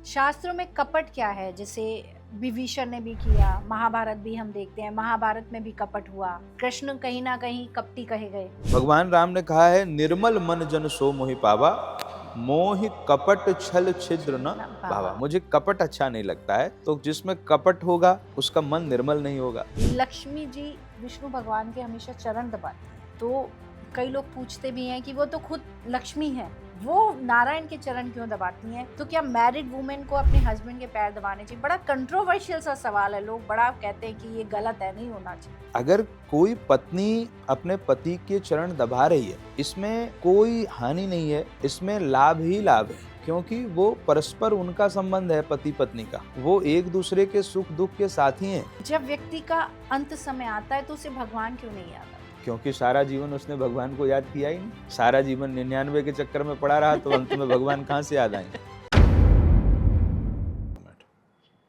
शास्त्रों में कपट क्या है? जैसे विभीषण ने भी किया, महाभारत भी हम देखते हैं, महाभारत में भी कपट हुआ, कृष्ण कहीं ना कहीं कपटी कहे गए। भगवान राम ने कहा है, निर्मल मन जन सो मोहि पावा, मोहि कपट छल छिद्र न ना भावा। बाबा। मुझे कपट अच्छा नहीं लगता है, तो जिसमें कपट होगा उसका मन निर्मल नहीं होगा। लक्ष्मी जी विष्णु भगवान के हमेशा चरण दबाती हैं, तो कई लोग पूछते भी हैं कि वो तो खुद लक्ष्मी है, वो नारायण के चरण क्यों दबाती हैं? तो क्या मैरिड वुमेन को अपने हस्बैंड के पैर दबाने चाहिए? बड़ा कंट्रोवर्शियल सा सवाल है, लोग बड़ा कहते हैं कि ये गलत है, नहीं होना चाहिए। अगर कोई पत्नी अपने पति के चरण दबा रही है, इसमें कोई हानि नहीं है, इसमें लाभ ही लाभ है, क्योंकि वो परस्पर उनका संबंध है, पति पत्नी का। वो एक दूसरे के सुख दुख के साथी हैं। जब व्यक्ति का अंत समय आता है तो उसे भगवान क्यों नहीं याद आता? क्योंकि सारा जीवन उसने भगवान को याद किया ही नहीं। सारा जीवन 99 के चक्कर में पड़ा रहा, तो अंत में भगवान कहाँ से याद आएंगे।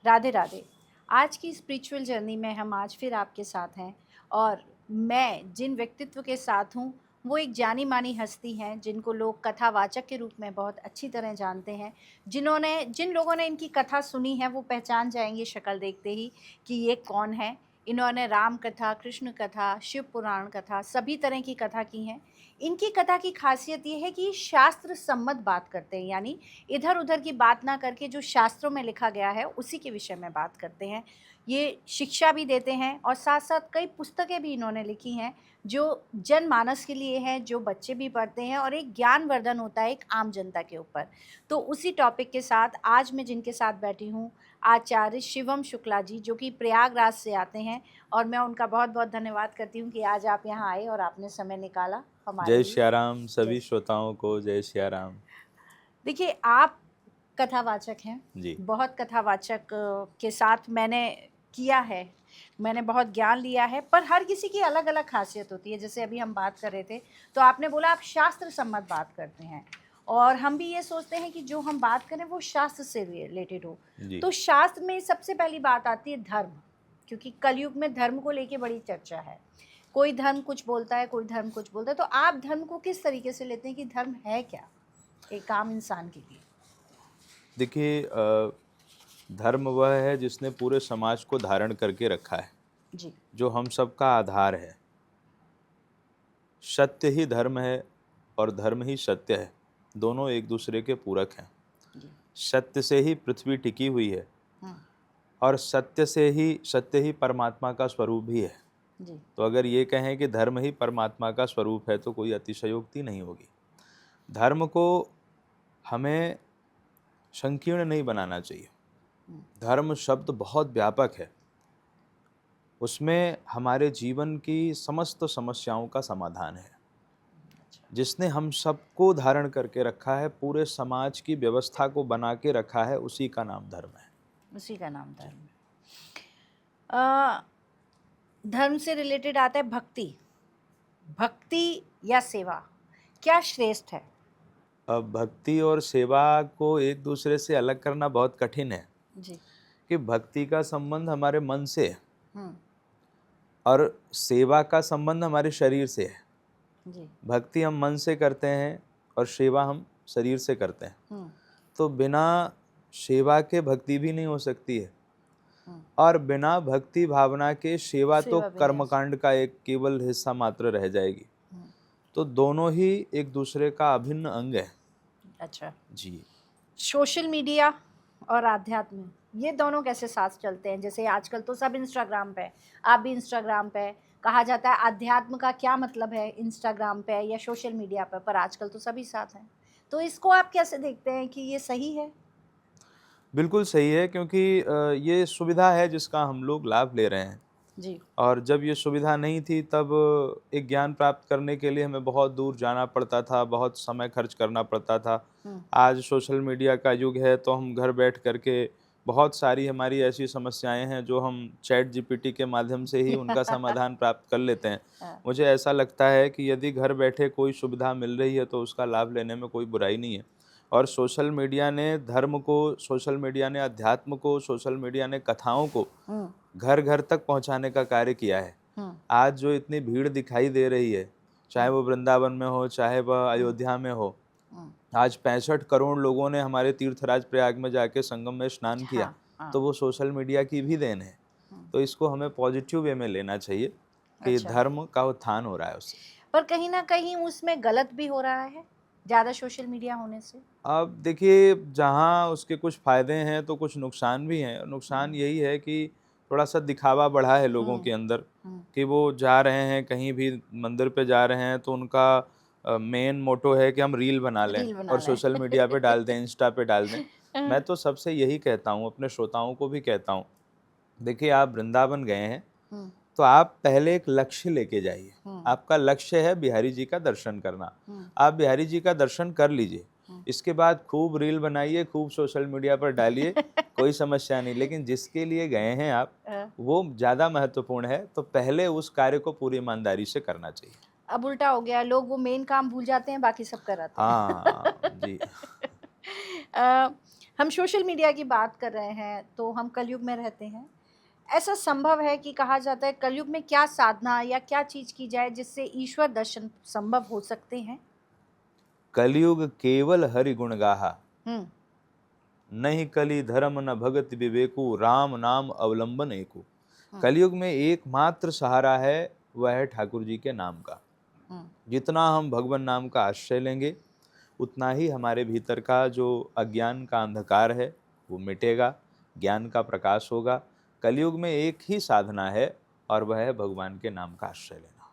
राधे राधे। आज की स्पिरिचुअल जर्नी में हम आज फिर आपके साथ हैं, और मैं जिन व्यक्तित्व के साथ हूँ वो एक जानी मानी हस्ती हैं जिनको लोग कथावाचक के रूप में बहुत अच्छी तरह जानते हैं। जिन लोगों ने इनकी कथा सुनी है वो पहचान जाएंगे शक्ल देखते ही कि ये कौन है। इन्होंने राम कथा, कृष्ण कथा, शिव पुराण कथा, सभी तरह की कथा की हैं। इनकी कथा की खासियत ये है कि शास्त्र सम्मत बात करते हैं, यानी इधर उधर की बात ना करके जो शास्त्रों में लिखा गया है उसी के विषय में बात करते हैं। ये शिक्षा भी देते हैं और साथ साथ कई पुस्तकें भी इन्होंने लिखी हैं जो जनमानस के लिए हैं, जो बच्चे भी पढ़ते हैं, और एक ज्ञानवर्धन होता है एक आम जनता के ऊपर। तो उसी टॉपिक के साथ आज मैं जिनके साथ बैठी हूँ, आचार्य शिवम शुक्ला जी, जो कि प्रयागराज से आते हैं, और मैं उनका बहुत बहुत धन्यवाद करती हूँ कि आज आप यहाँ आए और आपने समय निकाला हमारे जय लिए। सियाराम जय सभी श्री- श्रोताओं को, जय सियाराम। देखिए, आप कथावाचक हैं। जी। बहुत कथावाचक के साथ मैंने किया है, मैंने बहुत ज्ञान लिया है, पर हर किसी की अलग अलग खासियत होती है। जैसे अभी हम बात कर रहे थे तो आपने बोला आप शास्त्र सम्मत बात करते हैं, और हम भी ये सोचते हैं कि जो हम बात करें वो शास्त्र से रिलेटेड हो। जी। तो शास्त्र में सबसे पहली बात आती है धर्म, क्योंकि कलयुग में धर्म को लेके बड़ी चर्चा है। कोई धर्म कुछ बोलता है, कोई धर्म कुछ बोलता है। तो आप धर्म को किस तरीके से लेते हैं कि धर्म है क्या एक आम इंसान के लिए? देखिए, धर्म वह है जिसने पूरे समाज को धारण करके रखा है, जी। जो हम सबका आधार है। सत्य ही धर्म है और धर्म ही सत्य है, दोनों एक दूसरे के पूरक हैं। जी। सत्य से ही पृथ्वी टिकी हुई है, हाँ। और सत्य ही परमात्मा का स्वरूप भी है। जी। तो अगर ये कहें कि धर्म ही परमात्मा का स्वरूप है तो कोई अतिशयोक्ति नहीं होगी। धर्म को हमें संकीर्ण नहीं बनाना चाहिए। धर्म शब्द बहुत व्यापक है, उसमें हमारे जीवन की समस्त समस्याओं का समाधान है। जिसने हम सबको धारण करके रखा है, पूरे समाज की व्यवस्था को बना के रखा है, उसी का नाम धर्म है। उसी का नाम धर्म है। अ, धर्म से रिलेटेड आता है भक्ति। भक्ति या सेवा, क्या श्रेष्ठ है? अब भक्ति और सेवा को एक दूसरे से अलग करना बहुत कठिन है, जी। कि भक्ति का संबंध हमारे मन से है हम्म। और सेवा का संबंध हमारे शरीर से है। जी। भक्ति हम मन से करते हैं और सेवा हम शरीर से करते हैं। हम्म। तो बिना सेवा के भक्ति भी नहीं हो सकती है, हम्म। और बिना भक्ति भावना के सेवा तो सेवा भी नहीं हो कर्मकांड का एक केवल हिस्सा मात्र रह जाएगी। हम्म। तो दोनों ही एक दूसरे का अभिन्न अंग है। अच्छा। जी। सोशल मीडिया और आध्यात्म, ये दोनों कैसे साथ चलते हैं? जैसे आजकल तो सब इंस्टाग्राम पे, आप भी इंस्टाग्राम पे, कहा जाता है अध्यात्म का क्या मतलब है इंस्टाग्राम पे या सोशल मीडिया पर आजकल तो सभी साथ हैं। तो इसको आप कैसे देखते हैं कि ये सही है? बिल्कुल सही है, क्योंकि ये सुविधा है जिसका हम लोग लाभ ले रहे हैं। जी। और जब ये सुविधा नहीं थी तब एक ज्ञान प्राप्त करने के लिए हमें बहुत दूर जाना पड़ता था, बहुत समय खर्च करना पड़ता था। हम्म। आज सोशल मीडिया का युग है, तो हम घर बैठ करके बहुत सारी हमारी ऐसी समस्याएं हैं जो हम चैट जीपीटी के माध्यम से ही उनका समाधान प्राप्त कर लेते हैं। हाँ। मुझे ऐसा लगता है कि यदि घर बैठे कोई सुविधा मिल रही है तो उसका लाभ लेने में कोई बुराई नहीं है। और सोशल मीडिया ने धर्म को, सोशल मीडिया ने अध्यात्म को, सोशल मीडिया ने कथाओं को हम्म। घर घर तक पहुंचाने का कार्य किया है। हम्म। आज जो इतनी भीड़ दिखाई दे रही है, चाहे वो वृंदावन में हो, चाहे वह अयोध्या में हो, आज 65 करोड़ लोगों ने हमारे तीर्थराज प्रयाग में जाके संगम में स्नान किया, हाँ, हाँ। तो वो सोशल मीडिया की भी देन है। तो इसको हमें पॉजिटिव वे में लेना चाहिए कि अच्छा। धर्म का उत्थान हो रहा है उससे। पर कहीं न कहीं उसमें गलत भी हो रहा है, ज़्यादा सोशल मीडिया होने से? अब देखिए, जहाँ उसके कुछ फ़ायदे हैं तो कुछ नुकसान भी हैं। नुकसान यही है कि थोड़ा-सा दिखावा बढ़ा है लोगों के अंदर हुँ, कि वो जा रहे हैं, कहीं भी मंदिर पे जा रहे हैं तो उनका मेन मोटो है कि हम रील बना लें रील बना और लें। सोशल मीडिया पे डाल दें, इंस्टा पे डाल दें। मैं हाँ, तो सबसे यही कहता हूँ, अपने श्रोताओं को भी कहता हूँ, देखिए आप वृंदावन गए हैं, हुँ, तो आप पहले एक लक्ष्य लेके जाइए। हुँ, आपका लक्ष्य है बिहारी जी का दर्शन करना। हुँ, आप बिहारी जी का दर्शन कर लीजिए। हुँ। इसके बाद खूब रील बनाइए, खूब सोशल मीडिया पर डालिए, कोई समस्या नहीं। लेकिन जिसके लिए गए हैं आप, अ, वो ज़्यादा महत्वपूर्ण है, तो पहले उस कार्य को पूरी ईमानदारी से करना चाहिए। अब उल्टा हो गया, लोग वो मेन काम भूल जाते हैं, बाकी सब कराते हैं। हाँ, जी। अ, हम सोशल मीडिया की बात कर रहे हैं, तो हम कलयुग में रहते हैं। ऐसा संभव है कि कहा जाता है कलयुग में क्या साधना या क्या चीज़ की जाए जिससे ईश्वर दर्शन संभव हो सकते हैं? कलियुग केवल हरि गुण गाहा, हुँ, नहीं कली धर्म न भगत विवेकु, राम नाम अवलंबन एकु। हुँ, कलयुग में एकमात्र सहारा है, वह है ठाकुर जी के नाम का। हुँ। जितना हम भगवान नाम का आश्रय लेंगे, उतना ही हमारे भीतर का जो अज्ञान का अंधकार है वो मिटेगा, ज्ञान का प्रकाश होगा। कलयुग में एक ही साधना है और वह है भगवान के नाम का आश्रय लेना।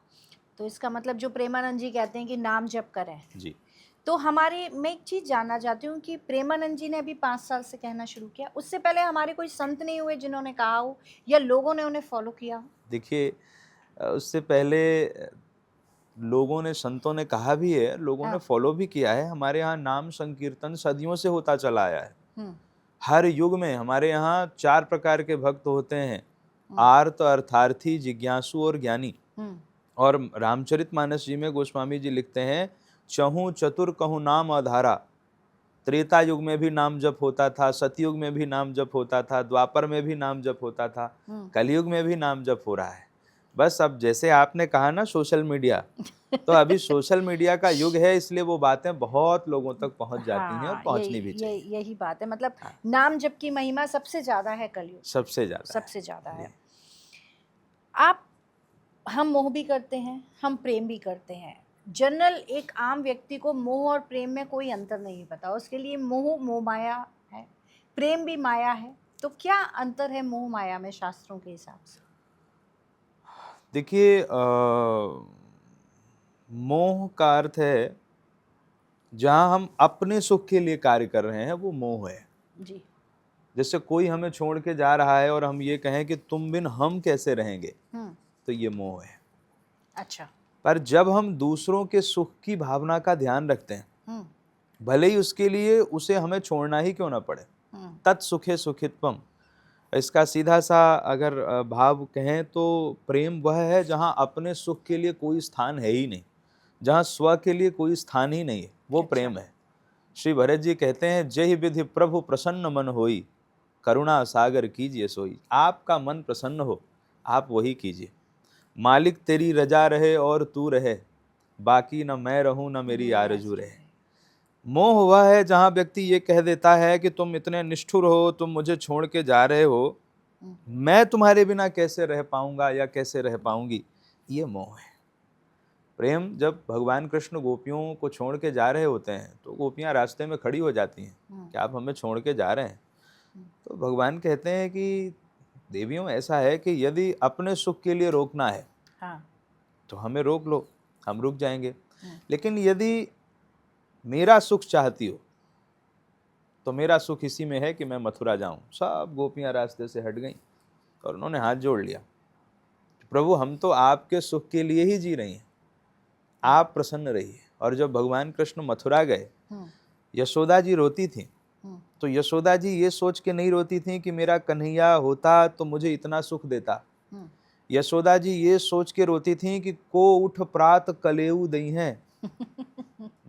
तो इसका मतलब जो प्रेमानंद जी कहते हैं कि नाम जप करें। जी। तो हमारे मैं एक चीज़ जानना चाहती हूँ कि प्रेमानंद जी ने अभी 5 साल से कहना शुरू किया। उससे पहले हमारे कोई संत नहीं हुए जिन्होंने कहा हो या लोगों ने उन्हें फ़ॉलो किया हो? देखिए, उससे पहले लोगों ने, संतों ने कहा भी है, लोगों ने हाँ। फॉलो भी किया है। हमारे यहाँ नाम संकीर्तन सदियों से होता चला आया है। हुँ, हर युग में हमारे यहाँ 4 प्रकार के भक्त होते हैं, हुँ, आर्त, अर्थार्थी, जिज्ञासु और ज्ञानी। हुँ, और रामचरितमानस जी में गोस्वामी जी लिखते हैं, चहु चतुर कहूँ नाम अधारा। त्रेता युग में भी नाम जप होता था, सतयुग में भी नाम जप होता था, द्वापर में भी नाम जप होता था, हुँ। कलयुग में भी नाम जप हो रहा है। बस अब जैसे आपने कहा ना सोशल मीडिया, तो अभी सोशल मीडिया का युग है, इसलिए वो बातें बहुत लोगों तक पहुंच जाती हैं और हाँ, पहुंचनी भी ये चाहिए। यही बात है मतलब हाँ, नाम जप की महिमा सबसे ज़्यादा है कलयुग में, सबसे ज्यादा है। सबसे ज़्यादा है। जी। आप हम मोह भी करते हैं, हम प्रेम भी करते हैं। जनरल एक आम व्यक्ति को मोह और प्रेम में कोई अंतर नहीं पता। उसके लिए मोह मोह माया है, प्रेम भी माया है। तो क्या अंतर है मोह माया में शास्त्रों के हिसाब से? देखिए, मोह का अर्थ है जहां हम अपने सुख के लिए कार्य कर रहे हैं, वो मोह है। जी। जैसे कोई हमें छोड़ के जा रहा है और हम ये कहें कि तुम बिन हम कैसे रहेंगे, हुँ, तो ये मोह है। अच्छा। पर जब हम दूसरों के सुख की भावना का ध्यान रखते हैं, हुँ, भले ही उसके लिए उसे हमें छोड़ना ही क्यों ना पड़े, हुँ, तत्सुखे सुखित्वम। इसका सीधा सा अगर भाव कहें तो प्रेम वह है जहाँ अपने सुख के लिए कोई स्थान है ही नहीं, जहाँ स्व के लिए कोई स्थान ही नहीं है, वो अच्छा। प्रेम है। श्री भरत जी कहते हैं, जय विधि प्रभु प्रसन्न मन होई, करुणा सागर कीजिए सोई। आपका मन प्रसन्न हो, आप वही कीजिए। मालिक तेरी रजा रहे और तू रहे, बाकी न मैं रहूं न मेरी मेरी आरजू आरज़ू रहे। है। मोह वह है जहां व्यक्ति ये कह देता है कि तुम इतने निष्ठुर हो, तुम मुझे छोड़ के जा रहे हो, हुँ, मैं तुम्हारे बिना कैसे रह पाऊंगा या कैसे रह पाऊंगी। ये मोह है। प्रेम, जब भगवान कृष्ण गोपियों को छोड़ के जा रहे होते हैं तो गोपियां रास्ते में खड़ी हो जाती हैं हुँ, कि आप हमें छोड़ के जा रहे हैं। हुँ, तो भगवान कहते हैं कि देवियों, ऐसा है कि यदि अपने सुख के लिए रोकना है हाँ, तो हमें रोक लो, हम रुक जाएंगे। हुँ, लेकिन यदि मेरा सुख चाहती हो तो मेरा सुख इसी में है कि मैं मथुरा जाऊं। सब गोपियां रास्ते से हट गईं और उन्होंने हाथ जोड़ लिया, प्रभु हम तो आपके सुख के लिए ही जी रही हैं, आप प्रसन्न रहिए। और जब भगवान कृष्ण मथुरा गए, हुँ, यशोदा जी रोती थी, हुँ, तो यशोदा जी ये सोच के नहीं रोती थी कि मेरा कन्हैया होता तो मुझे इतना सुख देता। हुँ। यशोदा जी ये सोच के रोती थी कि को उठ प्रात कलेऊ दई हैं,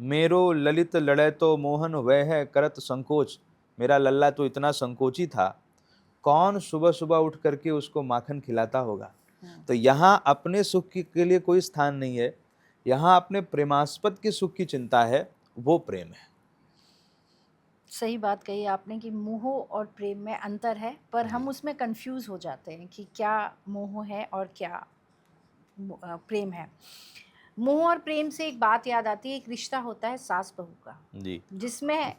मेरो ललित लड़े तो मोहन वह है करत संकोच। मेरा लल्ला तो इतना संकोची था, कौन सुबह सुबह उठ करके उसको माखन खिलाता होगा। हुँ, तो यहाँ अपने सुख के लिए कोई स्थान नहीं है, यहाँ अपने प्रेमास्पद के सुख की चिंता है, वो प्रेम है। सही बात कही आपने कि मोह और प्रेम में अंतर है, पर हम जी उसमें कंफ्यूज हो जाते हैं कि क्या मोह है और क्या प्रेम है। मोह और प्रेम से एक बात याद आती है, एक रिश्ता होता है सास बहू का, जी जिसमें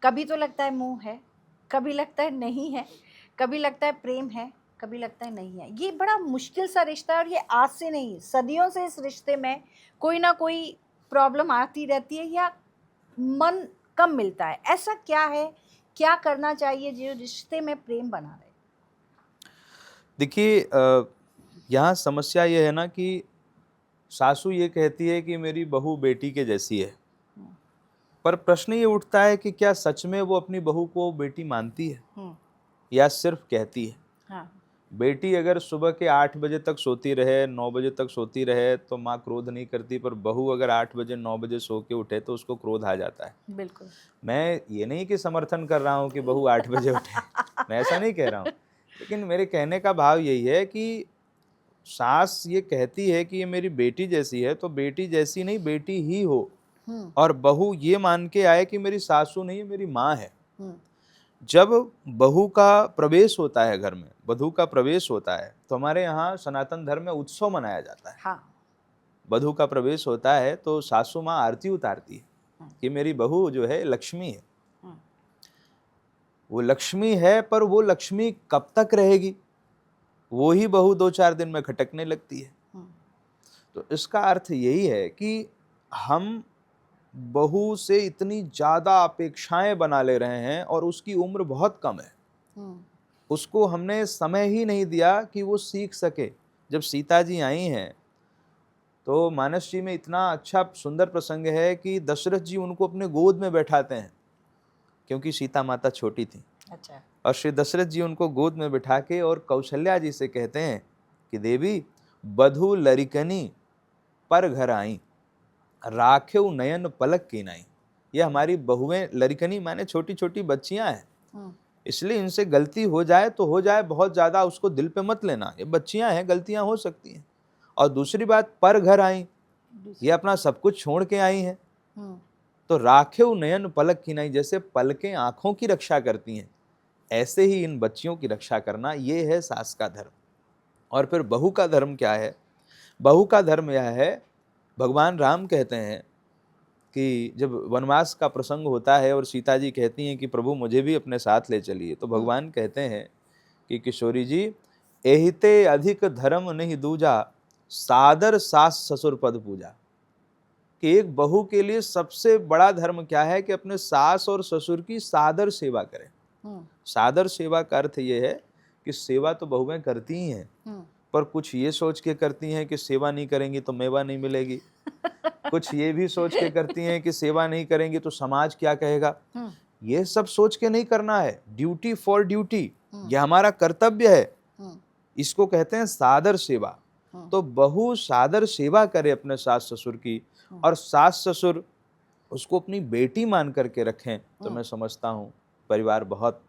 कभी तो लगता है मोह है, कभी लगता है नहीं है, कभी लगता है प्रेम है, कभी लगता है नहीं है। ये बड़ा मुश्किल सा रिश्ता है और ये आज से नहीं, सदियों से इस रिश्ते में कोई ना कोई प्रॉब्लम आती रहती है या मन कम मिलता है। ऐसा क्या है, क्या करना चाहिए जो रिश्ते में प्रेम बना रहे? देखिए, यहाँ समस्या ये है ना कि सासू ये कहती है कि मेरी बहू बेटी के जैसी है, हम्म, पर प्रश्न ये उठता है कि क्या सच में वो अपनी बहू को बेटी मानती है हम्म, या सिर्फ कहती है। हाँ, बेटी अगर सुबह के 8 बजे तक सोती रहे, 9 बजे तक सोती रहे तो माँ क्रोध नहीं करती, पर बहू अगर 8 बजे 9 बजे सो के उठे तो उसको क्रोध आ जाता है। बिल्कुल। मैं ये नहीं कि समर्थन कर रहा हूँ कि बहू 8 बजे उठे, मैं ऐसा नहीं कह रहा हूँ। लेकिन मेरे कहने का भाव यही है कि सास ये कहती है कि ये मेरी बेटी जैसी है, तो बेटी जैसी नहीं, बेटी ही हो। हम्म, और बहू ये मान के आए कि मेरी सासू नहीं है, मेरी माँ है। हम्म, जब बहू का प्रवेश होता है घर में, वधू का प्रवेश होता है, तो हमारे यहाँ सनातन धर्म में उत्सव मनाया जाता है। हाँ, वधू का प्रवेश होता है तो सासू माँ आरती उतारती है हम्म, कि मेरी बहू जो है लक्ष्मी है। हम्म, वो लक्ष्मी है, पर वो लक्ष्मी कब तक रहेगी? वो ही बहू 2-4 दिन में खटकने लगती है। हम्म, तो इसका अर्थ यही है कि हम बहू से इतनी ज़्यादा अपेक्षाएं बना ले रहे हैं और उसकी उम्र बहुत कम है। हम्म, उसको हमने समय ही नहीं दिया कि वो सीख सके। जब सीता जी आई हैं, तो मानस जी में इतना अच्छा सुंदर प्रसंग है कि दशरथ जी उनको अपने गोद में बैठाते हैं, क्योंकि सीता माता छोटी थी। अच्छा, और श्री दशरथ जी उनको गोद में बिठा के और कौशल्या जी से कहते हैं कि देवी, बधू लरिकनी पर घर आई, राखेउ नयन पलक की नाई। ये हमारी बहुएं, लरिकनी माने छोटी छोटी बच्चियां हैं, हम्म, इसलिए इनसे गलती हो जाए तो हो जाए, बहुत ज्यादा उसको दिल पे मत लेना, ये बच्चियां हैं, गलतियां हो सकती हैं। और दूसरी बात, पर घर आई, ये दूसरी, अपना सब कुछ छोड़ के आई हैं। हम्म, तो राखेउ नयन पलक की नाई, जैसे पलकें आंखों की रक्षा करती हैं, ऐसे ही इन बच्चियों की रक्षा करना, ये है सास का धर्म। और फिर बहू का धर्म क्या है? बहू का धर्म यह है, भगवान राम कहते हैं कि जब वनवास का प्रसंग होता है और सीता जी कहती हैं कि प्रभु मुझे भी अपने साथ ले चलिए, तो हम्म, भगवान कहते हैं कि किशोरी जी, एहिते अधिक धर्म नहीं दूजा, सादर सास ससुर पद पूजा। कि एक बहू के लिए सबसे बड़ा धर्म क्या है कि अपने सास और ससुर की सादर सेवा करें। हम्म, सादर सेवा का अर्थ ये है कि सेवा तो बहुएं करती ही हैं, हम्म, पर कुछ ये सोच के करती हैं कि सेवा नहीं करेंगी तो मेवा नहीं मिलेगी। कुछ ये भी सोच के करती हैं कि सेवा नहीं करेंगी तो समाज क्या कहेगा। हम्म, ये सब सोच के नहीं करना है, ड्यूटी फॉर ड्यूटी, हम्म, ये हमारा कर्तव्य है। हम्म, इसको कहते हैं सादर सेवा। हम्म, तो बहू सादर सेवा करे अपने सास ससुर की, हम्म, और सास ससुर उसको अपनी बेटी मान करके रखें, तो हम्म। मैं समझता हूँ परिवार बहुत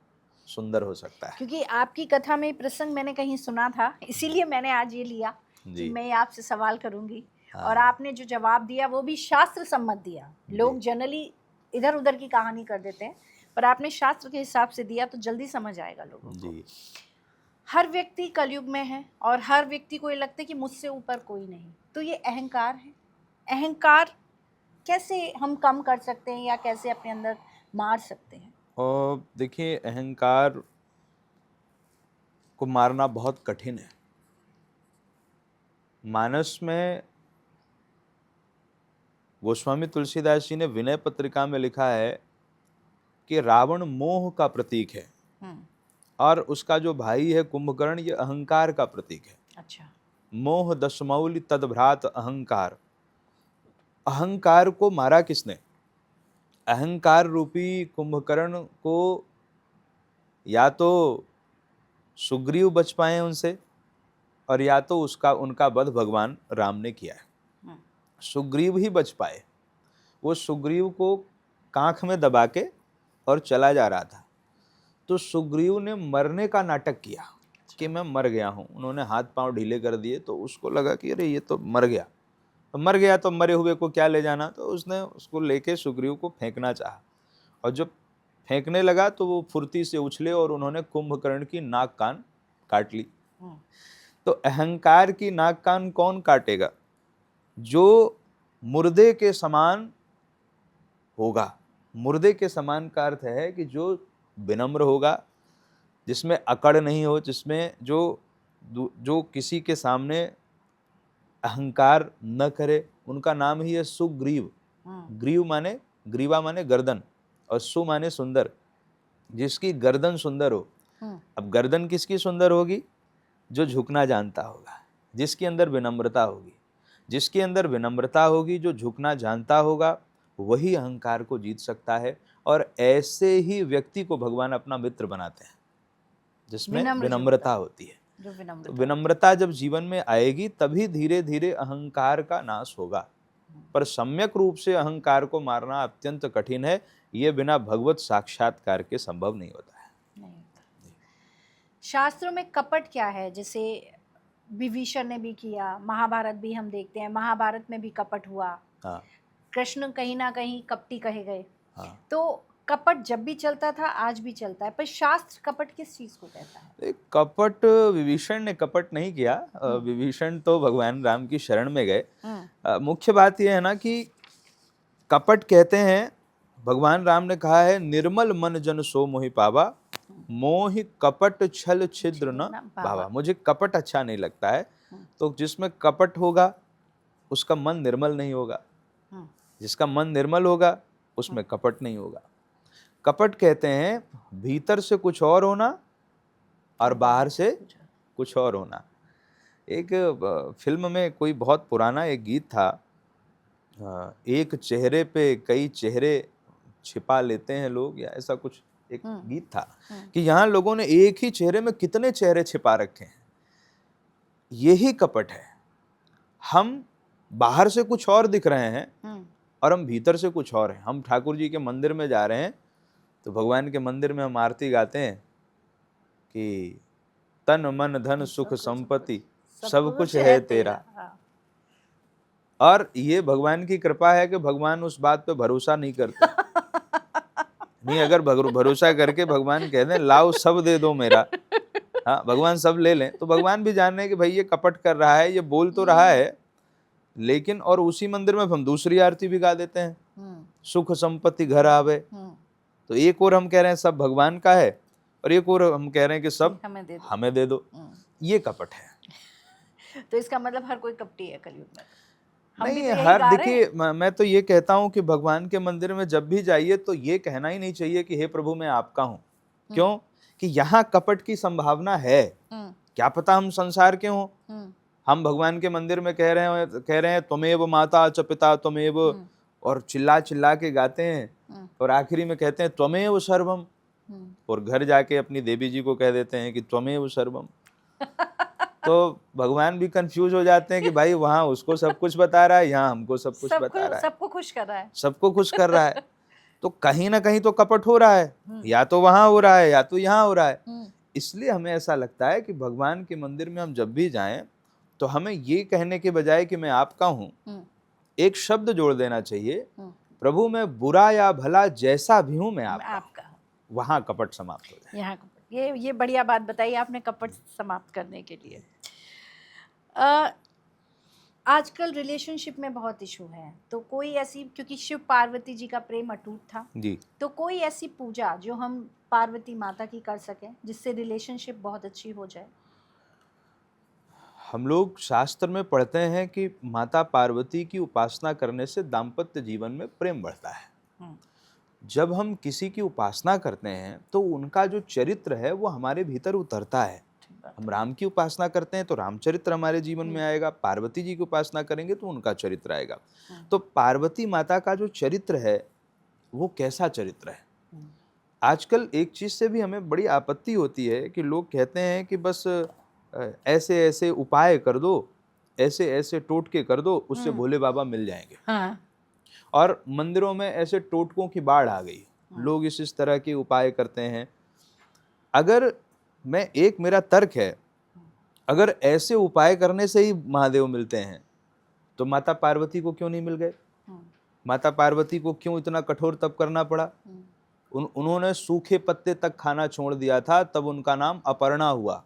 सुंदर हो सकता है। क्योंकि आपकी कथा में ये प्रसंग मैंने कहीं सुना था, इसीलिए मैंने आज ये लिया कि जी मैं आपसे सवाल करूंगी। और हाँ आपने जो जवाब दिया वो भी शास्त्र सम्मत दिया। जी लोग जनरली इधर उधर की कहानी कर देते हैं, पर आपने शास्त्र के हिसाब से दिया तो जल्दी समझ आएगा लोगों को। जी हर व्यक्ति कलयुग में है और हर व्यक्ति को ये लगता है कि मुझसे ऊपर कोई नहीं, तो ये अहंकार है। अहंकार कैसे हम कम कर सकते हैं या कैसे अपने अंदर मार सकते हैं? और देखिए, अहंकार को मारना बहुत कठिन है। मानस में गोस्वामी तुलसीदास जी ने विनय पत्रिका में लिखा है कि रावण मोह का प्रतीक है, हम्म, और उसका जो भाई है कुंभकर्ण, ये अहंकार का प्रतीक है। अच्छा, मोह दशमौलि तदभ्रात अहंकार। अहंकार को मारा किसने? अहंकार रूपी कुंभकर्ण को या तो सुग्रीव बच पाए उनसे, और या तो उसका उनका वध भगवान राम ने किया है। हम्म, सुग्रीव ही बच पाए। वो सुग्रीव को कांख में दबा के और चला जा रहा था, तो सुग्रीव ने मरने का नाटक किया कि मैं मर गया हूं। उन्होंने हाथ पांव ढीले कर दिए, तो उसको लगा कि अरे ये तो मर गया, तो मर गया तो मरे हुए को क्या ले जाना, तो उसने उसको लेके सुग्रीव को फेंकना चाहा। और जब फेंकने लगा तो वो फुर्ती से उछले और उन्होंने कुंभकर्ण की नाक कान काट ली। तो अहंकार की नाक कान कौन काटेगा? जो मुर्दे के समान होगा। मुर्दे के समान का अर्थ है कि जो विनम्र होगा, जिसमें अकड़ नहीं हो, जिसमें जो किसी के सामने अहंकार न करे, उनका नाम ही है सुग्रीव। ग्रीव माने, ग्रीवा माने गर्दन, और सु माने सुंदर, जिसकी गर्दन सुंदर हो। अब गर्दन किसकी सुंदर होगी? जो झुकना जानता होगा, जिसके अंदर विनम्रता होगी। जिसके अंदर विनम्रता होगी, जो झुकना जानता होगा, वही अहंकार को जीत सकता है। और ऐसे ही व्यक्ति को भगवान अपना मित्र बनाते हैं, जिसमें विनम्रता होती है। तो विनम्रता जब जीवन में आएगी तभी धीरे धीरे अहंकार का नाश होगा। पर सम्यक रूप से अहंकार को मारना अत्यंत कठिन है। ये बिना भगवत साक्षात्कार के संभव नहीं होता है। शास्त्रों में कपट क्या है? जैसे विभीषण ने भी किया, महाभारत भी हम देखते हैं, महाभारत में भी कपट हुआ। हाँ। कृष्ण कहीं ना कहीं कपटी कहे गए। हाँ। तो कपट जब भी चलता था, आज भी चलता है, पर शास्त्र कपट किस चीज को कहता है? कपट विभीषण ने कपट नहीं किया। विभीषण तो भगवान राम की शरण में गए। मुख्य बात यह है ना कि कपट कहते हैं, भगवान राम ने कहा है, निर्मल मन जन सो मोहि पावा, मोहि कपट छल छिद्र न भावा। मुझे कपट अच्छा नहीं लगता है। तो जिसमें कपट होगा उसका मन निर्मल नहीं होगा, जिसका मन निर्मल होगा उसमें कपट नहीं होगा। कपट कहते हैं भीतर से कुछ और होना और बाहर से कुछ और होना। एक फिल्म में कोई बहुत पुराना एक गीत था, एक चेहरे पे कई चेहरे छिपा लेते हैं लोग, या ऐसा कुछ एक गीत था कि यहाँ लोगों ने एक ही चेहरे में कितने चेहरे छिपा रखे हैं। यही कपट है। हम बाहर से कुछ और दिख रहे हैं और हम भीतर से कुछ और हैं। हम ठाकुर जी के मंदिर में जा रहे हैं तो भगवान के मंदिर में हम आरती गाते हैं कि तन मन धन सुख संपत्ति सब कुछ है तेरा। और ये भगवान की कृपा है कि भगवान उस बात पे भरोसा नहीं करते। नहीं, अगर भरोसा करके भगवान कह दें लाओ सब दे दो मेरा, हाँ भगवान सब ले लें, तो भगवान भी जान रहे हैं कि भाई ये कपट कर रहा है, ये बोल तो रहा है लेकिन, और उसी मंदिर में हम दूसरी आरती भी गा देते हैं, सुख संपत्ति घर आवे। तो एक और हम कह रहे हैं सब भगवान का है और एक और हम कह रहे हैं कि सब हमें दे दो। ये कपट है। तो इसका मतलब हर कोई कपटी है कलयुग में? नहीं, हर, देखिए मैं तो ये कहता हूं कि भगवान के मंदिर में जब भी जाइए तो ये कहना ही नहीं चाहिए कि हे प्रभु मैं आपका हूं। क्यों? कि यहाँ कपट की संभावना है। क्या पता हम संसार के हों। हम भगवान के मंदिर में कह रहे हैं त्वमेव माता च पिता त्वमेव, और चिल्ला चिल्ला के गाते हैं और आखिरी में कहते हैं त्वमेव सर्वम, और घर जाके अपनी देवी जी को कह देते हैं कि त्वमेव सर्वम। तो भगवान भी कंफ्यूज हो जाते हैं कि भाई वहां उसको सब कुछ बता रहा है, यहाँ हमको सब कुछ बता रहा है, सबको खुश कर रहा है, सबको खुश कर रहा है। तो कहीं ना कहीं तो कपट हो रहा है, या तो वहां हो रहा है या तो यहाँ हो रहा है। इसलिए हमें ऐसा लगता है कि भगवान के मंदिर में हम जब भी जाएं तो हमें ये कहने के बजाय कि मैं आपका हूं, एक शब्द जोड़ देना चाहिए, प्रभु मैं बुरा या भला जैसा भी हूं मैं आपका। वहां कपट समाप्त हो जाए। यहाँ ये बढ़िया बात बताई आपने कपट समाप्त करने के लिए। आजकल रिलेशनशिप में बहुत इशू है, तो कोई ऐसी, क्योंकि शिव पार्वती जी का प्रेम अटूट था जी, तो कोई ऐसी पूजा जो हम पार्वती माता की कर सकें जिससे रिलेशनशिप बहुत अच्छी हो जाए? हम लोग शास्त्र में पढ़ते हैं कि माता पार्वती की उपासना करने से दाम्पत्य जीवन में प्रेम बढ़ता है। जब हम किसी की उपासना करते हैं तो उनका जो चरित्र है वो हमारे भीतर उतरता है। हम राम की उपासना करते हैं तो रामचरित्र हमारे जीवन में आएगा, पार्वती जी की उपासना करेंगे तो उनका चरित्र आएगा। तो पार्वती माता का जो चरित्र है वो कैसा चरित्र है? आजकल एक चीज से भी हमें बड़ी आपत्ति होती है कि लोग कहते हैं कि बस ऐसे ऐसे उपाय कर दो, ऐसे ऐसे टोटके कर दो, उससे भोले बाबा मिल जाएंगे। हाँ। और मंदिरों में ऐसे टोटकों की बाढ़ आ गई। लोग इस तरह के उपाय करते हैं। अगर मेरा तर्क है, अगर ऐसे उपाय करने से ही महादेव मिलते हैं तो माता पार्वती को क्यों नहीं मिल गए? माता पार्वती को क्यों इतना कठोर तप करना पड़ा? उन्होंने सूखे पत्ते तक खाना छोड़ दिया था, तब उनका नाम अपर्णा हुआ।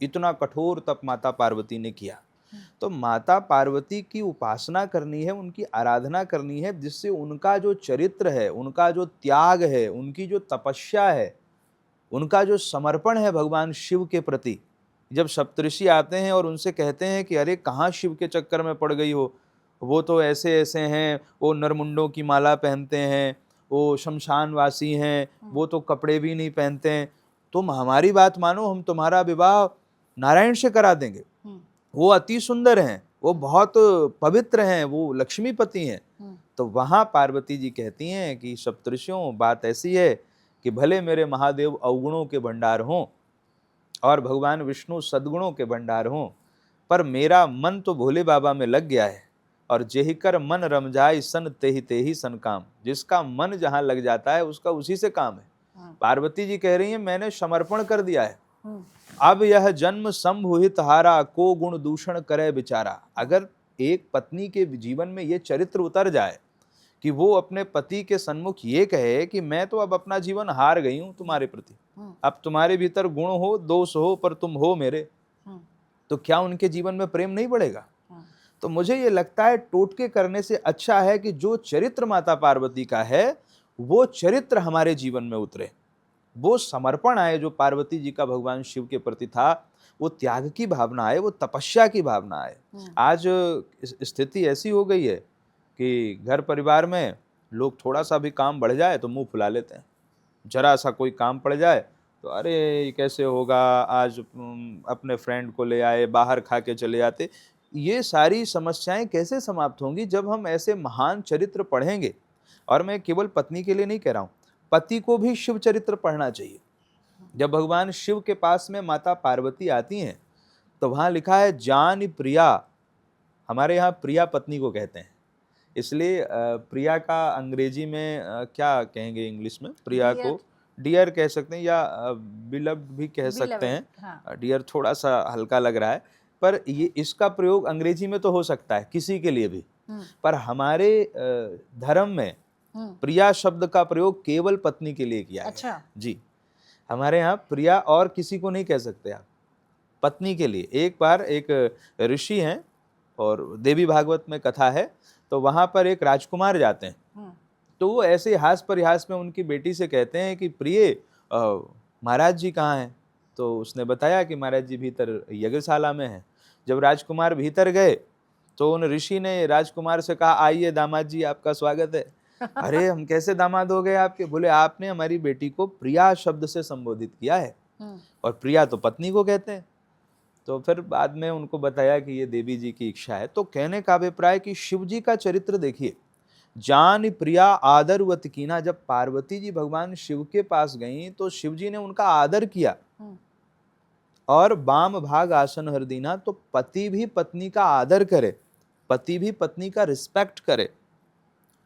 इतना कठोर तप माता पार्वती ने किया। तो माता पार्वती की उपासना करनी है, उनकी आराधना करनी है, जिससे उनका जो चरित्र है, उनका जो त्याग है, उनकी जो तपस्या है, उनका जो समर्पण है भगवान शिव के प्रति। जब सप्तऋषि आते हैं और उनसे कहते हैं कि अरे कहाँ शिव के चक्कर में पड़ गई हो, वो तो ऐसे ऐसे हैं, वो नरमुंडों की माला पहनते हैं, वो शमशानवासी हैं, वो तो कपड़े भी नहीं पहनते हैं, तुम हमारी बात मानो, हम तुम्हारा विवाह नारायण से करा देंगे। वो अति सुंदर हैं, वो बहुत पवित्र हैं, वो लक्ष्मीपति हैं। तो वहाँ पार्वती जी कहती हैं कि सप्तऋषियों, बात ऐसी है कि भले मेरे महादेव अवगुणों के भंडार हों और भगवान विष्णु सद्गुणों के भंडार हों, पर मेरा मन तो भोले बाबा में लग गया है, और जेहि कर मन रम जाए सन तेहि सन काम। जिसका मन जहाँ लग जाता है उसका उसी से काम है। पार्वती जी कह रही हैं मैंने समर्पण कर दिया है, अब यह जन्म संभुहित हारा, को गुण दूषण करे बिचारा। अगर एक पत्नी के जीवन में ये चरित्र उतर जाए कि वो अपने पति के सन्मुख ये कहे कि मैं तो अब अपना जीवन हार गई हूं तुम्हारे प्रति, अब तुम्हारे भीतर गुण हो दोष हो पर तुम हो मेरे, तो क्या उनके जीवन में प्रेम नहीं बढ़ेगा? तो मुझे ये लगता है टोटके करने से अच्छा है कि जो चरित्र माता पार्वती का है वो चरित्र हमारे जीवन में उतरे, वो समर्पण आए जो पार्वती जी का भगवान शिव के प्रति था, वो त्याग की भावना आए, वो तपस्या की भावना आए। आज स्थिति ऐसी हो गई है कि घर परिवार में लोग थोड़ा सा भी काम बढ़ जाए तो मुंह फुला लेते हैं, जरा सा कोई काम पड़ जाए तो अरे ये कैसे होगा, आज अपने फ्रेंड को ले आए, बाहर खा के चले जाते। ये सारी समस्याएं कैसे समाप्त होंगी जब हम ऐसे महान चरित्र पढ़ेंगे? और मैं केवल पत्नी के लिए नहीं कह रहा हूँ, पति को भी शिव चरित्र पढ़ना चाहिए। जब भगवान शिव के पास में माता पार्वती आती हैं तो वहाँ लिखा है जान प्रिया, हमारे यहाँ प्रिया पत्नी को कहते हैं, इसलिए प्रिया का अंग्रेजी में क्या कहेंगे इंग्लिश में? प्रिया को डियर कह सकते हैं या बिलव्ड भी कह सकते हैं। डियर थोड़ा सा हल्का लग रहा है, पर ये इसका प्रयोग अंग्रेजी में तो हो सकता है किसी के लिए भी, पर हमारे धर्म में प्रिया शब्द का प्रयोग केवल पत्नी के लिए किया है। जी, हमारे यहाँ प्रिया और किसी को नहीं कह सकते आप, पत्नी के लिए। एक बार एक ऋषि हैं और देवी भागवत में कथा है, तो वहां पर एक राजकुमार जाते हैं, तो वो ऐसे हास परिहास में उनकी बेटी से कहते हैं कि प्रिय महाराज जी कहाँ हैं? तो उसने बताया कि महाराज जी भीतर यज्ञशाला में हैं। जब राजकुमार भीतर गए तो उन ऋषि ने राजकुमार से कहा आइए दामाद जी आपका स्वागत है। अरे हम कैसे दामाद हो गए आपके? बोले आपने हमारी बेटी को प्रिया शब्द से संबोधित किया है, और प्रिया तो पत्नी को कहते हैं। तो फिर बाद में उनको बताया कि ये देवी जी की इच्छा है। तो कहने का अभिप्राय कि शिव जी का चरित्र देखिए, जान प्रिया आदरवत कीना। जब पार्वती जी भगवान शिव के पास गई तो शिव जी ने उनका आदर किया, और बाम भाग आसन हरदीना। तो पति भी पत्नी का आदर करे, पति भी पत्नी का रिस्पेक्ट करे,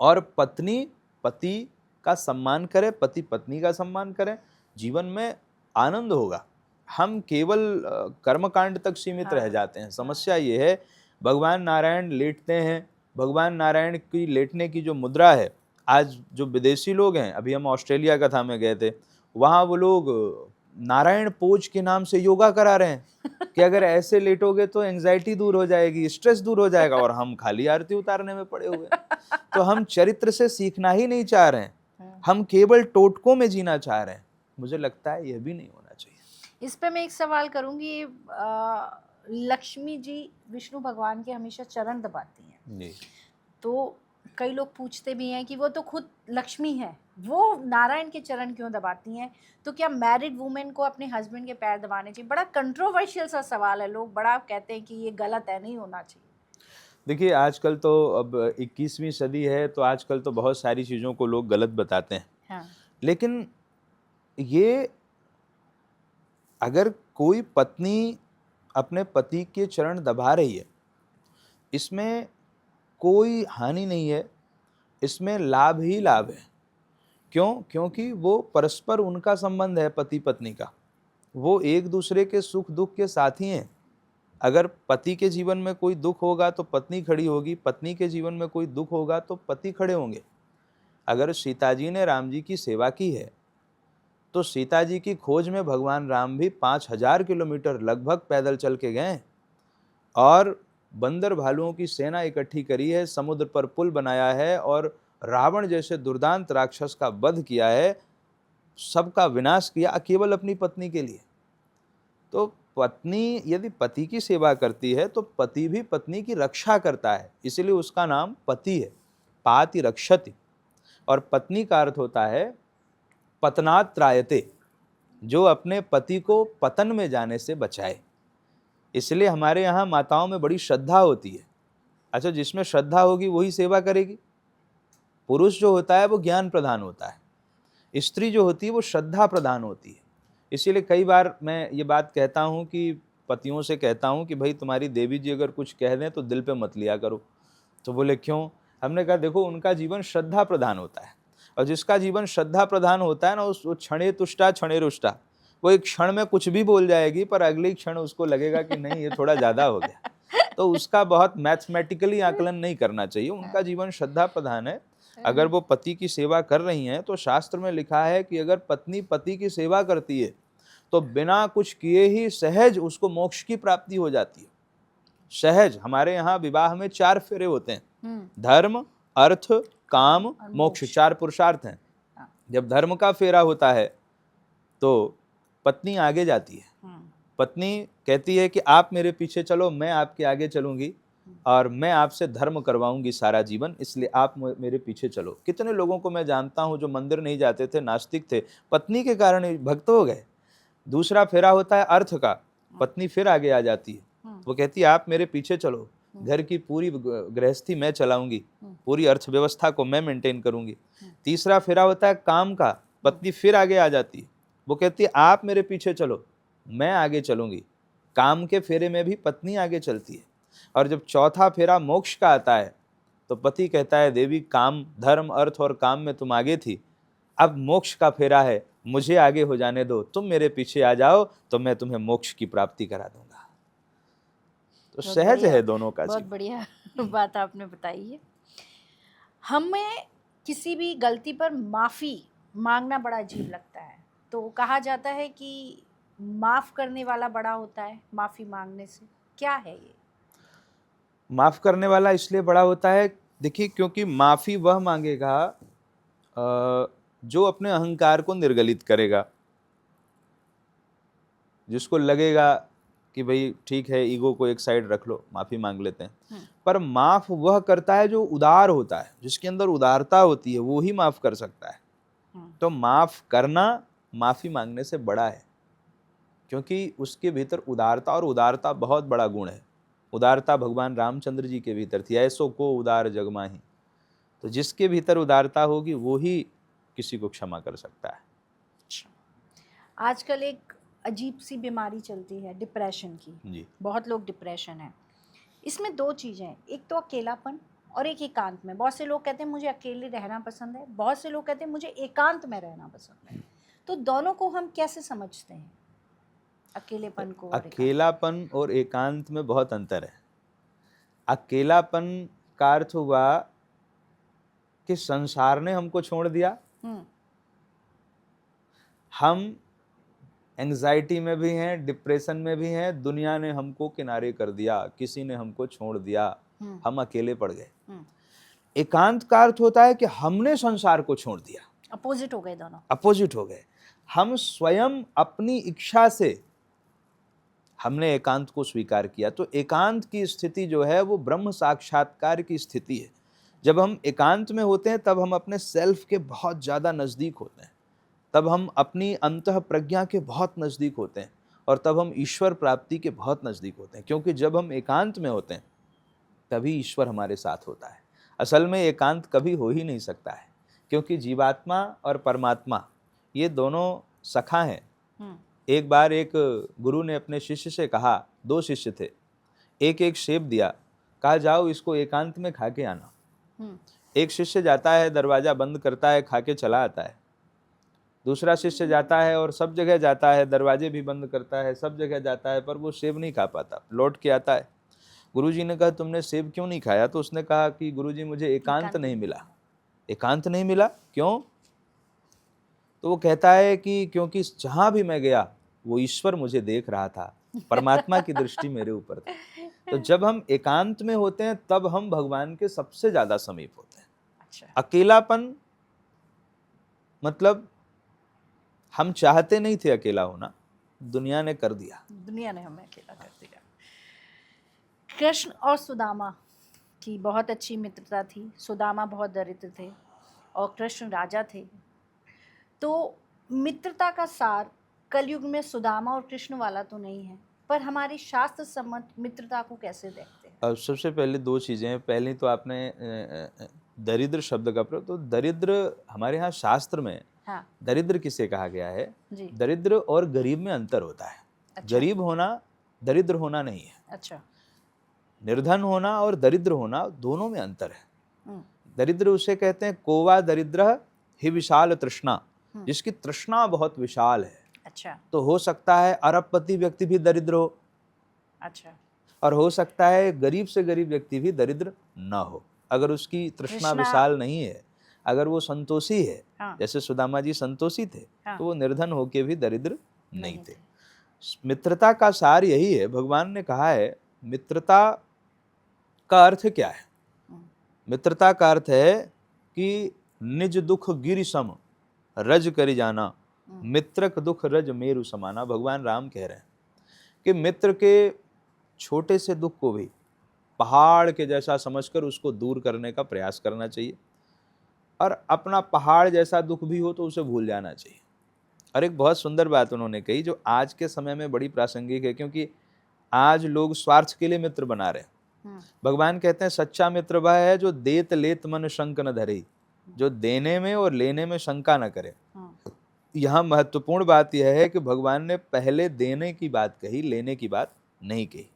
और पत्नी पति का सम्मान करे, पति पत्नी का सम्मान करे, जीवन में आनंद होगा। हम केवल कर्मकांड तक सीमित रह जाते हैं। समस्या ये है, भगवान नारायण लेटते हैं, भगवान नारायण की लेटने की जो मुद्रा है, आज जो विदेशी लोग हैं, अभी हम ऑस्ट्रेलिया कथा में गए थे, वहाँ वो लोग नारायण पोज के नाम से योगा करा रहे हैं कि अगर ऐसे लेटोगे तो एंजाइटी दूर हो जाएगी, स्ट्रेस दूर हो जाएगा, और हम खाली आरती उतारने में पड़े हुए। तो हम चरित्र से सीखना ही नहीं चाह रहे हैं, हम केवल टोटकों में जीना चाह रहे हैं। मुझे लगता है यह भी नहीं होना चाहिए। इस पे मैं एक सवाल करूंगी, लक्ष्मी जी विष्णु भगवान के हमेशा चरण दबाती हैं जी। तो कई लोग पूछते भी हैं कि वो तो खुद लक्ष्मी है, वो नारायण के चरण क्यों दबाती हैं? तो क्या मैरिड वुमेन को अपने हस्बैंड के पैर दबाने चाहिए? बड़ा कंट्रोवर्शियल सा सवाल है, लोग बड़ा कहते हैं कि ये गलत है, नहीं होना चाहिए। देखिए आजकल तो अब 21वीं सदी है, तो आजकल तो बहुत सारी चीज़ों को लोग गलत बताते हैं। हाँ। लेकिन ये अगर कोई पत्नी अपने पति के चरण दबा रही है, इसमें कोई हानि नहीं है, इसमें लाभ ही लाभ है। क्यों? क्योंकि वो परस्पर उनका संबंध है, पति पत्नी का, वो एक दूसरे के सुख दुख के साथी हैं। अगर पति के जीवन में कोई दुख होगा तो पत्नी खड़ी होगी, पत्नी के जीवन में कोई दुख होगा तो पति खड़े होंगे। अगर सीता जी ने राम जी की सेवा की है तो सीता जी की खोज में भगवान राम भी 5000 किलोमीटर लगभग पैदल चल के गए और बंदर भालुओं की सेना इकट्ठी करी है, समुद्र पर पुल बनाया है और रावण जैसे दुर्दांत राक्षस का वध किया है, सबका विनाश किया केवल अपनी पत्नी के लिए। तो पत्नी यदि पति की सेवा करती है तो पति भी पत्नी की रक्षा करता है, इसलिए उसका नाम पति है, पाति रक्षति। और पत्नी का अर्थ होता है पतनात् त्रायते, जो अपने पति को पतन में जाने से बचाए। इसलिए हमारे यहाँ माताओं में बड़ी श्रद्धा होती है। अच्छा, जिसमें श्रद्धा होगी वही सेवा करेगी। पुरुष जो होता है वो ज्ञान प्रधान होता है, स्त्री जो होती है वो श्रद्धा प्रधान होती है। इसीलिए कई बार मैं ये बात कहता हूँ कि पतियों से कहता हूँ कि भाई तुम्हारी देवी जी अगर कुछ कह दें तो दिल पे मत लिया करो। तो बोले क्यों? हमने कहा देखो उनका जीवन श्रद्धा प्रधान होता है, और जिसका जीवन श्रद्धा प्रधान होता है ना, उस क्षणे तुष्टा क्षणे रुष्टा, वो एक क्षण में कुछ भी बोल जाएगी पर अगले क्षण उसको लगेगा कि नहीं ये थोड़ा ज़्यादा हो गया। तो उसका बहुत मैथमेटिकली आकलन नहीं करना चाहिए। उनका जीवन श्रद्धा प्रधान है। अगर वो पति की सेवा कर रही हैं तो शास्त्र में लिखा है कि अगर पत्नी पति की सेवा करती है तो बिना कुछ किए ही सहज उसको मोक्ष की प्राप्ति हो जाती है। सहज। हमारे यहाँ विवाह में 4 फेरे होते हैं, धर्म, अर्थ, काम, मोक्ष, 4 पुरुषार्थ हैं। जब धर्म का फेरा होता है तो पत्नी आगे जाती है। पत्नी कहती है कि आप मेरे पीछे चलो, मैं आपके आगे चलूंगी और मैं आपसे धर्म करवाऊंगी सारा जीवन, इसलिए आप मेरे पीछे चलो। कितने लोगों को मैं जानता हूं जो मंदिर नहीं जाते थे, नास्तिक थे, पत्नी के कारण ही भक्त हो गए। दूसरा फेरा होता है अर्थ का, पत्नी फिर आगे आ जाती है, वो कहती है आप मेरे पीछे चलो, घर की पूरी गृहस्थी मैं चलाऊंगी, पूरी अर्थव्यवस्था को मैं मेंटेन करूंगी। तीसरा फेरा होता है काम का, पत्नी फिर आगे आ जाती है, वो कहती है आप मेरे पीछे चलो, मैं आगे चलूंगी। काम के फेरे में भी पत्नी आगे चलती है। और जब चौथा फेरा मोक्ष का आता है तो पति कहता है देवी काम, धर्म, अर्थ और काम में तुम आगे थी, अब मोक्ष का फेरा है, मुझे आगे हो जाने दो, तुम मेरे पीछे आ जाओ तो मैं तुम्हें मोक्ष की प्राप्ति करा दूंगा। तो सहज है दोनों का बहुत जीवन। बढ़िया बात आपने बताई है। हमें किसी भी गलती पर माफ़ी मांगना बड़ा अजीब लगता है, तो कहा जाता है कि माफ़ करने वाला बड़ा होता है माफ़ी मांगने से, क्या है ये? माफ करने वाला इसलिए बड़ा होता है, देखिए, क्योंकि माफी वह मांगेगा जो अपने अहंकार को निर्गलित करेगा, जिसको लगेगा कि भाई ठीक है, ईगो को एक साइड रख लो, माफी मांग लेते हैं। पर माफ वह करता है जो उदार होता है, जिसके अंदर उदारता होती है, वो ही माफ कर सकता है। तो माफ करना माफी मांगने से बड़ा है, क्योंकि उसके भीतर उदारता, और उदारता बहुत बड़ा गुण है। उदारता भगवान रामचंद्र जी के भीतर थी, ऐसो को उदार जग माही। तो जिसके भीतर उदारता होगी वो ही किसी को क्षमा कर सकता है। आजकल एक अजीब सी बीमारी चलती है डिप्रेशन की जी। बहुत लोग डिप्रेशन है। इसमें 2 चीज़ें हैं, एक तो अकेलापन और एक एकांत में। बहुत से लोग कहते हैं मुझे अकेले रहना पसंद है, बहुत से लोग कहते हैं मुझे एकांत में रहना पसंद है। तो दोनों को हम कैसे समझते हैं, अकेलेपन को? अकेलापन और एकांत में बहुत अंतर है। अकेलापन का अर्थ हुआ कि संसार ने हमको छोड़ दिया, हम एंजाइटी में भी हैं, डिप्रेशन में भी हैं, दुनिया ने हमको किनारे कर दिया, किसी ने हमको छोड़ दिया, हम अकेले पड़ गए। एकांत का अर्थ होता है कि हमने संसार को छोड़ दिया, अपोजिट हो गए, दोनों अपोजिट हो गए। हम स्वयं अपनी इच्छा से हमने एकांत को स्वीकार किया। तो एकांत की स्थिति जो है वो ब्रह्म साक्षात्कार की स्थिति है। जब हम एकांत में होते हैं तब हम अपने सेल्फ के बहुत ज़्यादा नज़दीक होते हैं, तब हम अपनी अंतः प्रज्ञा के बहुत नज़दीक होते हैं, और तब हम ईश्वर प्राप्ति के बहुत नज़दीक होते हैं। क्योंकि जब हम एकांत में होते हैं तभी ईश्वर हमारे साथ होता है। असल में एकांत कभी हो ही नहीं सकता है, क्योंकि जीवात्मा और परमात्मा ये दोनों सखा हैं। एक बार एक गुरु ने अपने शिष्य से कहा, 2 शिष्य थे, एक एक सेब दिया, कहा जाओ इसको एकांत में खा के आना। एक शिष्य जाता है, दरवाज़ा बंद करता है, खा के चला आता है। दूसरा शिष्य जाता है और सब जगह जाता है, दरवाजे भी बंद करता है, सब जगह जाता है, पर वो सेब नहीं खा पाता, लौट के आता है। गुरुजी ने कहा तुमने सेब क्यों नहीं खाया? तो उसने कहा कि गुरुजी मुझे एकांत नहीं मिला। एकांत नहीं मिला, क्यों? तो वो कहता है कि क्योंकि जहां भी मैं गया वो ईश्वर मुझे देख रहा था, परमात्मा की दृष्टि मेरे ऊपर थी। तो जब हम एकांत में होते हैं तब हम भगवान के सबसे ज्यादा समीप होते हैं। अच्छा। अकेलापन मतलब हम चाहते नहीं थे अकेला होना, दुनिया ने कर दिया। दुनिया ने हमें अकेला कर दिया। कृष्ण और सुदामा की बहुत अच्छी मित्रता थी। सुदामा बहुत दरिद्र थे और कृष्ण राजा थे। तो मित्रता का सार कलयुग में सुदामा और कृष्ण वाला तो नहीं है, पर हमारे शास्त्र सम्मत मित्रता को कैसे देखते हैं? अब सबसे पहले दो चीजें हैं। पहली तो आपने दरिद्र शब्द का प्रयोग, तो दरिद्र हमारे यहाँ शास्त्र में हाँ दरिद्र किसे कहा गया है? जी। दरिद्र और गरीब में अंतर होता है। अच्छा। गरीब होना दरिद्र होना नहीं है। अच्छा। निर्धन होना और दरिद्र होना दोनों में अंतर है। हम्म, दरिद्र उसे कहते हैं कोवा दरिद्र ही विशाल तृष्णा, जिसकी तृष्णा बहुत विशाल है। अच्छा। तो हो सकता है अरबपति व्यक्ति भी दरिद्र हो, अच्छा। और हो सकता है गरीब से गरीब व्यक्ति भी दरिद्र न हो। अगर उसकी तृष्णा विशाल नहीं है, अगर वो संतोषी है, हाँ जैसे सुदामा जी संतोषी थे, हाँ तो वो निर्धन होके भी दरिद्र नहीं थे। थे। मित्रता का सार यही है। भगवान ने कहा है मित्रता का अर्थ क्या है? मित्रता का अर्थ है कि निज दुख गिरि सम रज करी जाना, मित्रक दुख रज मेरु समाना। भगवान राम कह रहे हैं कि मित्र के छोटे से दुख को भी पहाड़ के जैसा समझकर उसको दूर करने का प्रयास करना चाहिए, और अपना पहाड़ जैसा दुख भी हो तो उसे भूल जाना चाहिए। और एक बहुत सुंदर बात उन्होंने कही जो आज के समय में बड़ी प्रासंगिक है, क्योंकि आज लोग स्वार्थ के लिए मित्र बना रहे हैं। भगवान कहते हैं सच्चा मित्र वह है जो देत लेत मन शंक न धरे, जो देने में और लेने में शंका न करे। यहाँ महत्वपूर्ण बात यह है कि भगवान ने पहले देने की बात कही, लेने की बात नहीं कही।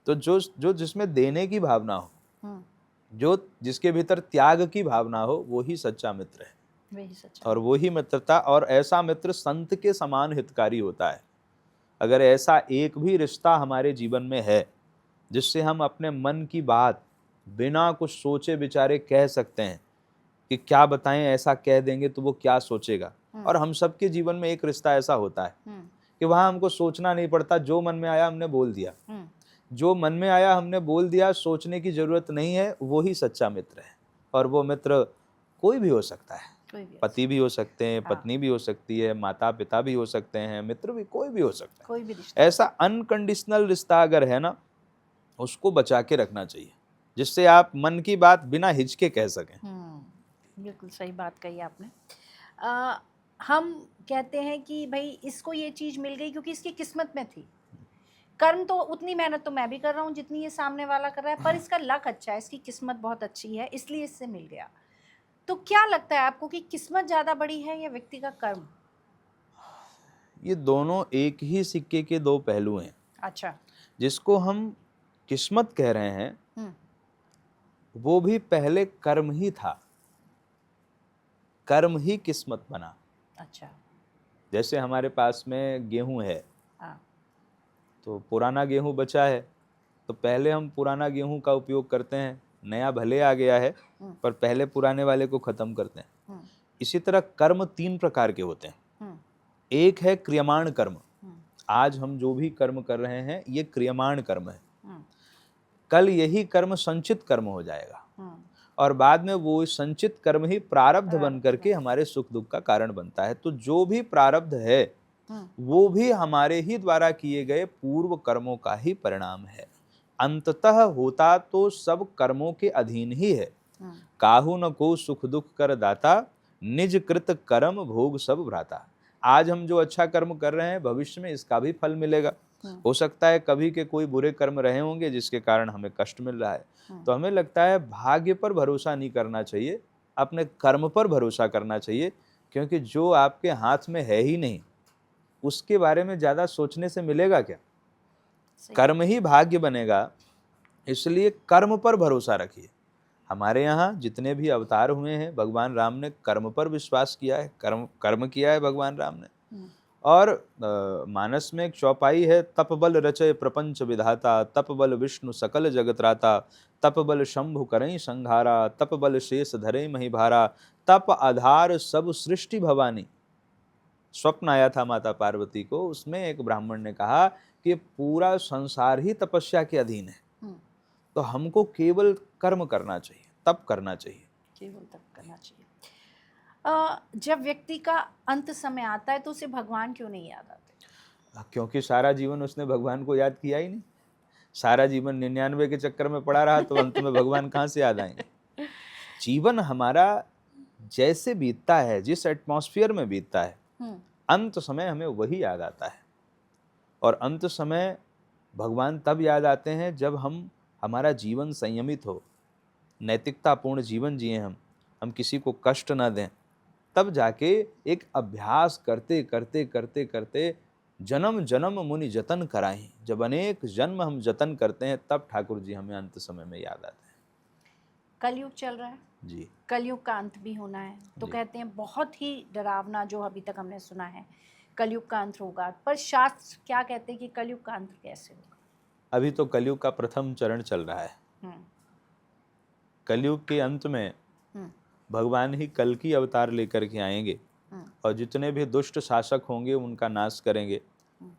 तो जो जिसमें देने की भावना हो, जो जिसके भीतर त्याग की भावना हो, वो ही सच्चा मित्र है। वही सच्चा। और वो ही मित्रता, और ऐसा मित्र संत के समान हितकारी होता है। अगर ऐसा एक भी रिश्ता हमारे जीवन में है जिससे हम अपने मन की बात बिना कुछ सोचे विचारे कह सकते हैं कि क्या बताएं, ऐसा कह देंगे तो वो क्या सोचेगा। और हम सबके जीवन में एक रिश्ता ऐसा होता है कि वहां हमको सोचना नहीं पड़ता, जो मन में आया हमने बोल दिया। जो मन में आया हमने बोल दिया, सोचने की जरूरत नहीं है, वो ही सच्चा मित्र है। और वो मित्र कोई भी हो सकता है, पति भी हो सकते हैं, पत्नी भी हो सकती है, माता पिता भी हो सकते हैं, मित्र भी कोई भी हो सकता है। कोई भी रिश्ता। ऐसा अनकंडीशनल रिश्ता अगर है ना, उसको बचा के रखना चाहिए, जिससे आप मन की बात बिना हिचके कह सकें। बिल्कुल सही बात कही आपने। हम कहते हैं कि भाई इसको ये चीज़ मिल गई क्योंकि इसकी किस्मत में थी। कर्म तो उतनी मेहनत तो मैं भी कर रहा हूँ जितनी ये सामने वाला कर रहा है, पर इसका लक अच्छा है, इसकी किस्मत बहुत अच्छी है, इसलिए इससे मिल गया। तो क्या लगता है आपको कि किस्मत ज़्यादा बड़ी है या व्यक्ति का कर्म? ये दोनों एक ही सिक्के के दो पहलू हैं। अच्छा। जिसको हम किस्मत कह रहे हैं वो भी पहले कर्म ही था, कर्म ही किस्मत बना। अच्छा। जैसे हमारे पास में गेहूं है, तो पुराना गेहूं बचा है, तो पहले हम पुराना गेहूं का उपयोग करते हैं। नया भले आ गया है पर पहले पुराने वाले को खत्म करते हैं। इसी तरह कर्म तीन प्रकार के होते हैं। एक है क्रियमाण कर्म। आज हम जो भी कर्म कर रहे हैं ये क्रियमाण कर्म है। कल यही कर्म संचित कर्म हो जाएगा, और बाद में वो संचित कर्म ही प्रारब्ध बन करके हमारे सुख दुख का कारण बनता है। तो जो भी प्रारब्ध है वो भी हमारे ही द्वारा किए गए पूर्व कर्मों का ही परिणाम है। अंततः होता तो सब कर्मों के अधीन ही है। काहू न को सुख दुख कर दाता, निज कृत कर्म भोग सब भ्राता। आज हम जो अच्छा कर्म कर रहे हैं भविष्य में इसका भी फल मिलेगा। हो सकता है कभी के कोई बुरे कर्म रहे होंगे जिसके कारण हमें कष्ट मिल रहा है। तो हमें लगता है भाग्य पर भरोसा नहीं करना चाहिए, अपने कर्म पर भरोसा करना चाहिए, क्योंकि जो आपके हाथ में है ही नहीं उसके बारे में ज्यादा सोचने से मिलेगा क्या। कर्म ही भाग्य बनेगा, इसलिए कर्म पर भरोसा रखिए। हमारे यहाँ जितने भी अवतार हुए हैं भगवान राम ने कर्म पर विश्वास किया है, कर्म किया है भगवान राम ने। और मानस में एक चौपाई है, तप बल रचय प्रपंच विधाता, तप बल विष्णु सकल जगत राता, तप बल शंभु करई संघारा, तप बल शेष धरे मही भारा, तप आधार सब सृष्टि भवानी। स्वप्न आया था माता पार्वती को, उसमें एक ब्राह्मण ने कहा कि पूरा संसार ही तपस्या के अधीन है, तो हमको केवल कर्म करना चाहिए, तप करना चाहिए, केवल तप करना चाहिए। जब व्यक्ति का अंत समय आता है तो उसे भगवान क्यों नहीं याद आते? क्योंकि सारा जीवन उसने भगवान को याद किया ही नहीं। सारा जीवन 99 के चक्कर में पड़ा रहा, तो अंत में भगवान कहाँ से याद आएंगे। जीवन हमारा जैसे बीतता है, जिस एटमॉस्फेयर में बीतता है, अंत समय हमें वही याद आता है। और अंत समय भगवान तब याद आते हैं जब हमारा जीवन संयमित हो, नैतिकतापूर्ण जीवन जिए, हम किसी को कष्ट ना दें, तब जाके एक अभ्यास करते करते करते करते जन्म जन्म मुनि जतन कराएं, जब अनेक जन्म हम जतन करते हैं, तब ठाकुर जी हमें अंत समय में याद आते हैं। कलयुग चल रहा है जी, कलयुग का अंत भी होना है, तो कहते हैं बहुत ही डरावना जो अभी तक हमने सुना है, कलयुग का अंत होगा, पर शास्त्र क्या कहते हैं कि कलयुग का अंत कैसे होगा? अभी तो कलयुग का प्रथम चरण चल रहा है। कलयुग के अंत में भगवान ही कल की अवतार लेकर के आएंगे और जितने भी दुष्ट शासक होंगे उनका नाश करेंगे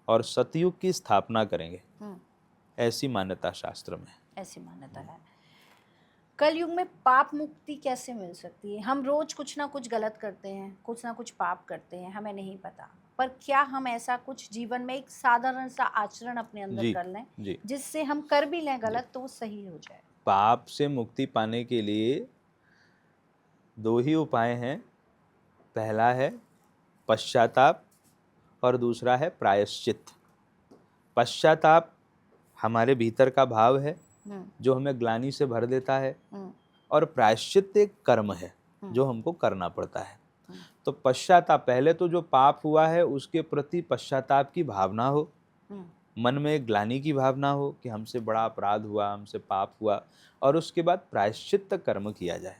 और सतयुग की स्थापना करेंगे, ऐसी मान्यता शास्त्र में। ऐसी मान्यता है। कलयुग में पाप मुक्ति कैसे मिल सकती है? हम रोज कुछ ना कुछ गलत करते हैं, कुछ ना कुछ पाप करते हैं, हमें नहीं पता, पर क्या हम ऐसा कुछ जीवन में एक साधारण सा आचरण अपने अंदर कर लें जिससे हम कर भी लें गलत तो वो सही हो जाए? पाप से मुक्ति पाने के लिए दो ही उपाय हैं। पहला है पश्चाताप और दूसरा है प्रायश्चित। पश्चाताप हमारे भीतर का भाव है जो हमें ग्लानि से भर देता है, और प्रायश्चित एक कर्म है जो हमको करना पड़ता है। तो पश्चाताप, पहले तो जो पाप हुआ है उसके प्रति पश्चाताप की भावना हो, मन में एक ग्लानि की भावना हो कि हमसे बड़ा अपराध हुआ, हमसे पाप हुआ, और उसके बाद प्रायश्चित कर्म किया जाए।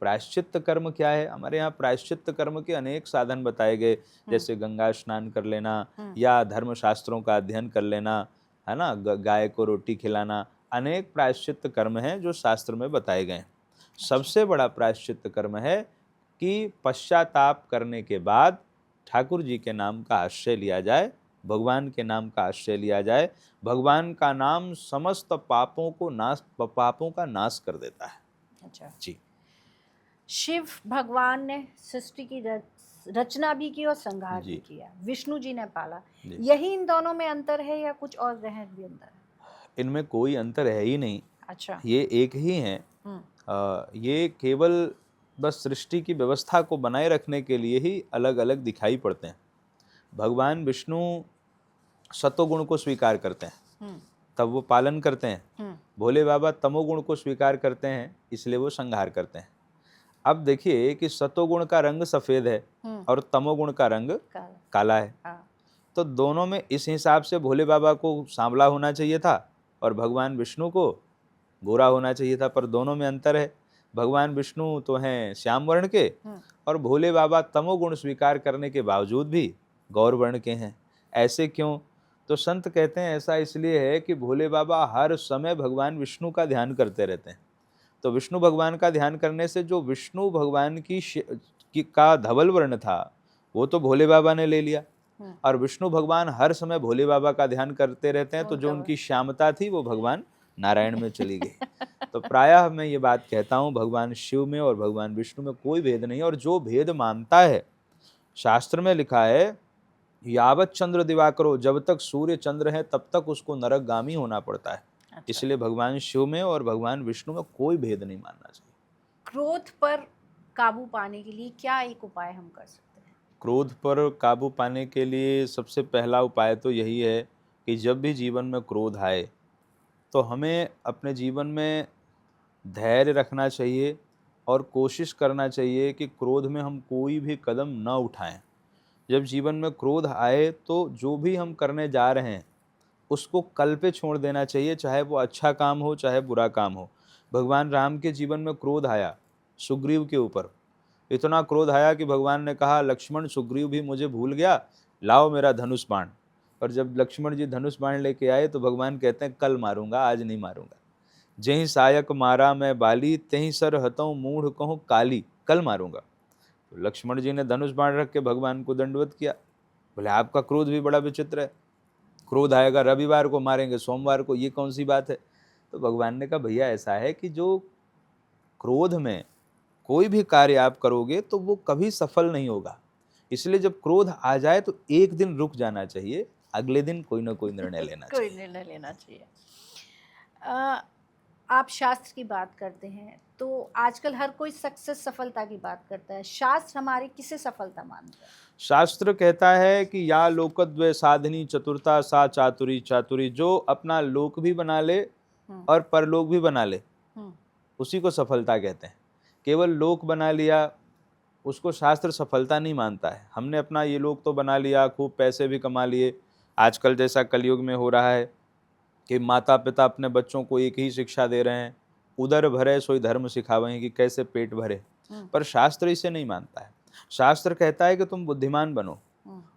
प्रायश्चित कर्म क्या है? हमारे यहाँ प्रायश्चित कर्म के अनेक साधन बताए गए, जैसे गंगा स्नान कर लेना या धर्मशास्त्रों का अध्ययन कर लेना, है ना, गाय को रोटी खिलाना, अनेक प्रायश्चित कर्म हैं जो शास्त्र में बताए गए हैं। सबसे बड़ा प्रायश्चित कर्म है कि पश्चाताप करने के बाद ठाकुर जी के नाम का आश्रय लिया जाए, भगवान के नाम का आश्रय लिया जाए। भगवान का नाम समस्त पापों का नाश कर देता है। अच्छा जी। शिव भगवान ने सृष्टि की रचना भी की और संहार भी किया, विष्णु जी ने पाला, यही इन दोनों में अंतर है या कुछ और ग्रह भी अंतर है? इनमें कोई अंतर है ही नहीं। अच्छा, ये एक ही हैं। ये केवल बस सृष्टि की व्यवस्था को बनाए रखने के लिए ही अलग अलग दिखाई पड़ते हैं। भगवान विष्णु सतोगुण को स्वीकार करते हैं, तब वो पालन करते हैं। भोले बाबा तमोगुण को स्वीकार करते हैं, इसलिए वो संहार करते हैं। अब देखिए कि सतोगुण का रंग सफेद है और तमोगुण का रंग काला है। तो दोनों में इस हिसाब से भोले बाबा को सांवला होना चाहिए था और भगवान विष्णु को गोरा होना चाहिए था, पर दोनों में अंतर है। भगवान विष्णु तो हैं श्याम वर्ण के और भोले बाबा तमोगुण स्वीकार करने के बावजूद भी गौर वर्ण के हैं। ऐसे क्यों? तो संत कहते हैं ऐसा इसलिए है कि भोले बाबा हर समय भगवान विष्णु का ध्यान करते रहते हैं। तो विष्णु भगवान का ध्यान करने से जो विष्णु भगवान का धवल वर्ण था वो तो भोले बाबा ने ले लिया, और विष्णु भगवान हर समय भोले बाबा का ध्यान करते रहते हैं, तो जो उनकी श्यामता थी वो भगवान नारायण में चली गई। तो प्रायः मैं ये बात कहता हूँ, भगवान शिव में और भगवान विष्णु में कोई भेद नहीं। और जो भेद मानता है, शास्त्र में लिखा है यावत चंद्र दिवाकरो, जब तक सूर्य चंद्र है तब तक उसको नरकगामी होना पड़ता है। अच्छा। इसलिए भगवान शिव में और भगवान विष्णु में कोई भेद नहीं मानना चाहिए। क्रोध पर काबू पाने के लिए क्या एक उपाय हम कर सकते हैं? क्रोध पर काबू पाने के लिए सबसे पहला उपाय तो यही है कि जब भी जीवन में क्रोध आए तो हमें अपने जीवन में धैर्य रखना चाहिए और कोशिश करना चाहिए कि क्रोध में हम कोई भी कदम न उठाएं। जब जीवन में क्रोध आए तो जो भी हम करने जा रहे हैं उसको कल पे छोड़ देना चाहिए, चाहे वो अच्छा काम हो चाहे बुरा काम हो। भगवान राम के जीवन में क्रोध आया सुग्रीव के ऊपर, इतना क्रोध आया कि भगवान ने कहा लक्ष्मण सुग्रीव भी मुझे भूल गया, लाओ मेरा धनुष बाण। और जब लक्ष्मण जी धनुष बाण लेके आए तो भगवान कहते हैं कल मारूंगा, आज नहीं मारूंगा। जेहि सायक मारा मैं बाली, तेहि सर हतों मूढ़ कहूँ काली, कल मारूंगा। तो लक्ष्मण जी ने धनुष बाण रख के भगवान को दंडवत किया। बोले आपका क्रोध भी बड़ा विचित्र है, क्रोध आएगा रविवार को मारेंगे सोमवार को, ये कौन सी बात है। तो भगवान ने कहा भैया ऐसा है कि जो क्रोध में कोई भी कार्य आप करोगे तो वो कभी सफल नहीं होगा, इसलिए जब क्रोध आ जाए तो एक दिन रुक जाना चाहिए, अगले दिन कोई ना कोई निर्णय लेना कोई चाहिए। निर्णय लेना चाहिए। आप शास्त्र की बात करते हैं तो आजकल हर कोई सक्सेस सफलता की बात करता है, शास्त्र हमारी किसे सफलता मानता है? शास्त्र कहता है कि या लोकद्वय साधनी चतुरता सा चातुरी चातुरी, जो अपना लोक भी बना ले और परलोक भी बना ले उसी को सफलता कहते हैं। केवल लोक बना लिया उसको शास्त्र सफलता नहीं मानता है। हमने अपना ये लोक तो बना लिया, खूब पैसे भी कमा लिए, आजकल जैसा कलयुग में हो रहा है कि माता पिता अपने बच्चों को एक ही शिक्षा दे रहे हैं, उदर भरे सोई धर्म सिखावें, कि कैसे पेट भरे। पर शास्त्र इसे नहीं मानता है। शास्त्र कहता है कि तुम बुद्धिमान बनो,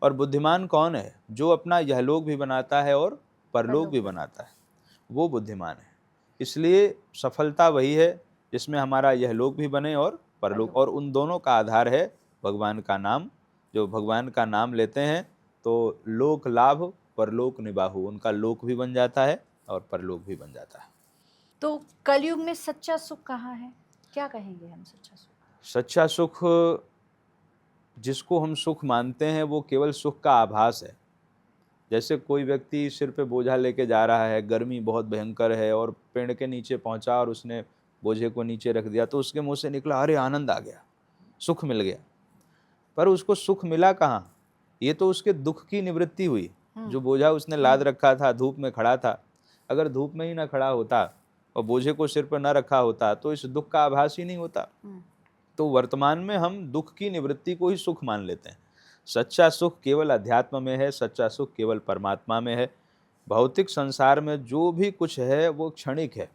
और बुद्धिमान कौन है? जो अपना यहलोक भी बनाता है और परलोक भी बनाता है, वो बुद्धिमान है। इसलिए सफलता वही है जिसमें हमारा यहलोक भी बने और परलोक, और उन दोनों का आधार है भगवान का नाम। जो भगवान का नाम लेते हैं तो लोक लाभ परलोक निबाहु, उनका लोक भी बन जाता है और परलोक भी बन जाता है। तो कलयुग में सच्चा सुख कहाँ है? क्या कहेंगे हम सच्चा सुख? सच्चा सुख जिसको हम सुख मानते हैं वो केवल सुख का आभास है। जैसे कोई व्यक्ति सिर पे बोझा लेके जा रहा है, गर्मी बहुत भयंकर है और पेड़ के नीचे पहुंचा और उसने बोझे को नीचे रख दिया, तो उसके मुंह से निकला अरे आनंद आ गया, सुख मिल गया। पर उसको सुख मिला कहाँ? ये तो उसके दुख की निवृत्ति हुई। जो बोझा उसने लाद रखा था, धूप में खड़ा था, अगर धूप में ही ना खड़ा होता और बोझे को सिर पर न रखा होता तो इस दुख का आभास ही नहीं होता। तो वर्तमान में हम दुख की निवृत्ति को ही सुख मान लेते हैं। सच्चा सुख केवल अध्यात्म में है, सच्चा सुख केवल परमात्मा में है। भौतिक संसार में जो भी कुछ है वो क्षणिक है,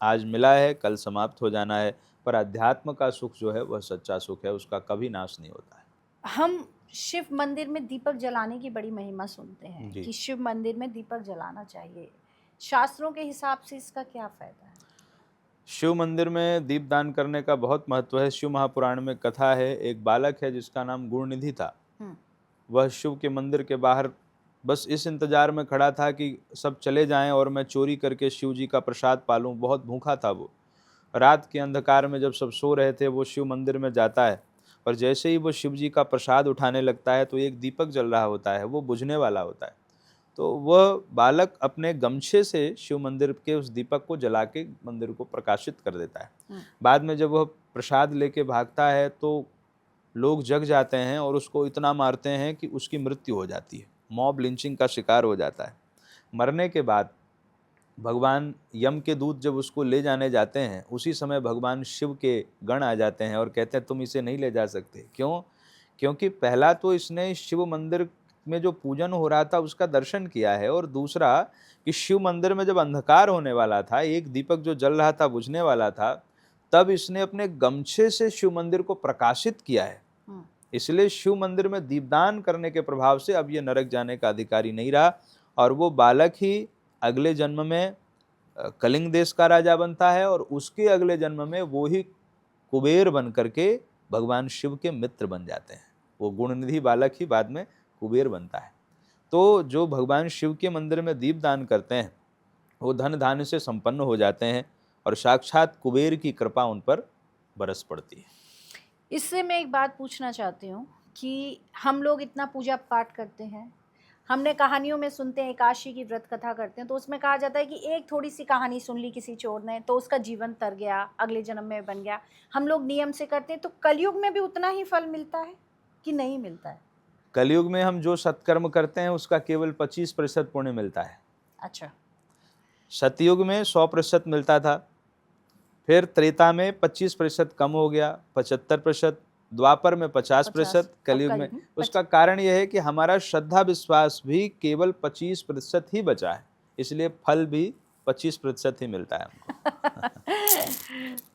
आज मिला है कल समाप्त हो जाना है, पर अध्यात्म का सुख जो है वह सच्चा सुख है, उसका कभी नाश नहीं होता है। हम शिव मंदिर में दीपक जलाने की बड़ी महिमा सुनते हैं जी। कि शिव मंदिर में दीपक जलाना चाहिए, शास्त्रों के हिसाब से इसका क्या फायदा है? शिव मंदिर में दीपदान करने का बहुत महत्व है। शिव महापुराण में कथा है, एक बालक है जिसका नाम गुणनिधि था। वह शिव के मंदिर के बाहर बस इस इंतजार में खड़ा था कि सब चले जाएं और मैं चोरी करके शिव जी का प्रसाद पालूं। बहुत भूखा था वो। रात के अंधकार में जब सब सो रहे थे वो शिव मंदिर में जाता है, और जैसे ही वो शिव जी का प्रसाद उठाने लगता है तो एक दीपक जल रहा होता है, वो बुझने वाला होता है। तो वह बालक अपने गमछे से शिव मंदिर के उस दीपक को जला के मंदिर को प्रकाशित कर देता है। बाद में जब वह प्रसाद लेके भागता है तो लोग जग जाते हैं और उसको इतना मारते हैं कि उसकी मृत्यु हो जाती है, मॉब लिंचिंग का शिकार हो जाता है। मरने के बाद भगवान यम के दूत जब उसको ले जाने जाते हैं, उसी समय भगवान शिव के गण आ जाते हैं और कहते हैं तुम इसे नहीं ले जा सकते। क्यों? क्योंकि पहला तो इसने शिव मंदिर में जो पूजन हो रहा था उसका दर्शन किया है, और दूसरा कि शिव मंदिर में जब अंधकार होने वाला था, एक दीपक जो जल रहा था बुझने वाला था, तब इसने अपने गमछे से शिव मंदिर को प्रकाशित किया है। इसलिए शिव मंदिर में दीपदान करने के प्रभाव से अब ये नरक जाने का अधिकारी नहीं रहा, और वो बालक ही अगले जन्म में कलिंग देश का राजा बनता है, और उसके अगले जन्म में वो ही कुबेर बन करके भगवान शिव के मित्र बन जाते हैं। वो गुणनिधि बालक ही बाद में कुबेर बनता है। तो जो भगवान शिव के मंदिर में दीप दान करते हैं वो धन धान्य से संपन्न हो जाते हैं, और साक्षात कुबेर की कृपा उन पर बरस पड़ती है। इससे मैं एक बात पूछना चाहती हूँ कि हम लोग इतना पूजा पाठ करते हैं, हमने कहानियों में सुनते हैं, एकादशी की व्रत कथा करते हैं तो उसमें कहा जाता है कि एक थोड़ी सी कहानी सुन ली किसी चोर ने तो उसका जीवन तर गया, अगले जन्म में बन गया। हम लोग नियम से करते हैं, तो कलयुग में भी उतना ही फल मिलता है कि नहीं मिलता है? कलयुग में हम जो सत्कर्म करते हैं उसका केवल 25% पुण्य मिलता है। अच्छा। सतयुग में 100% मिलता था, फिर त्रेता में 25% कम हो गया, 75%, द्वापर में 50%, कलयुग में। उसका कारण यह है कि हमारा श्रद्धा विश्वास भी केवल 25% ही बचा है, इसलिए फल भी 25% ही मिलता है हमको।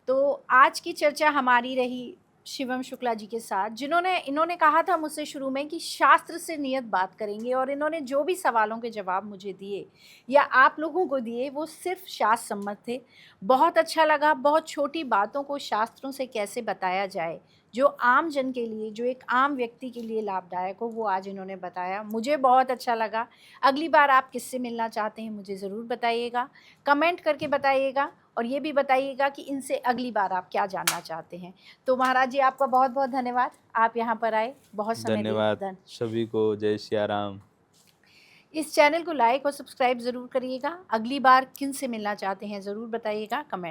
तो आज की चर्चा हमारी रही शिवम शुक्ला जी के साथ, जिन्होंने इन्होंने कहा था मुझसे शुरू में कि शास्त्र से नियत बात करेंगे, और इन्होंने जो भी सवालों के जवाब मुझे दिए या आप लोगों को दिए वो सिर्फ शास्त्र सम्मत थे। बहुत अच्छा लगा, बहुत छोटी बातों को शास्त्रों से कैसे बताया जाए जो आम जन के लिए, जो एक आम व्यक्ति के लिए लाभदायक हो, वो आज इन्होंने बताया। मुझे बहुत अच्छा लगा। अगली बार आप किससे मिलना चाहते हैं मुझे ज़रूर बताइएगा, कमेंट करके बताइएगा, और ये भी बताइएगा कि इनसे अगली बार आप क्या जानना चाहते हैं। तो महाराज जी, आपका बहुत बहुत धन्यवाद, आप यहाँ पर आए, बहुत समय धन्यवाद दिए। सभी को। जय सिया राम। इस चैनल को लाइक और सब्सक्राइब ज़रूर करिएगा। अगली बार किन से मिलना चाहते हैं ज़रूर बताइएगा कमेंट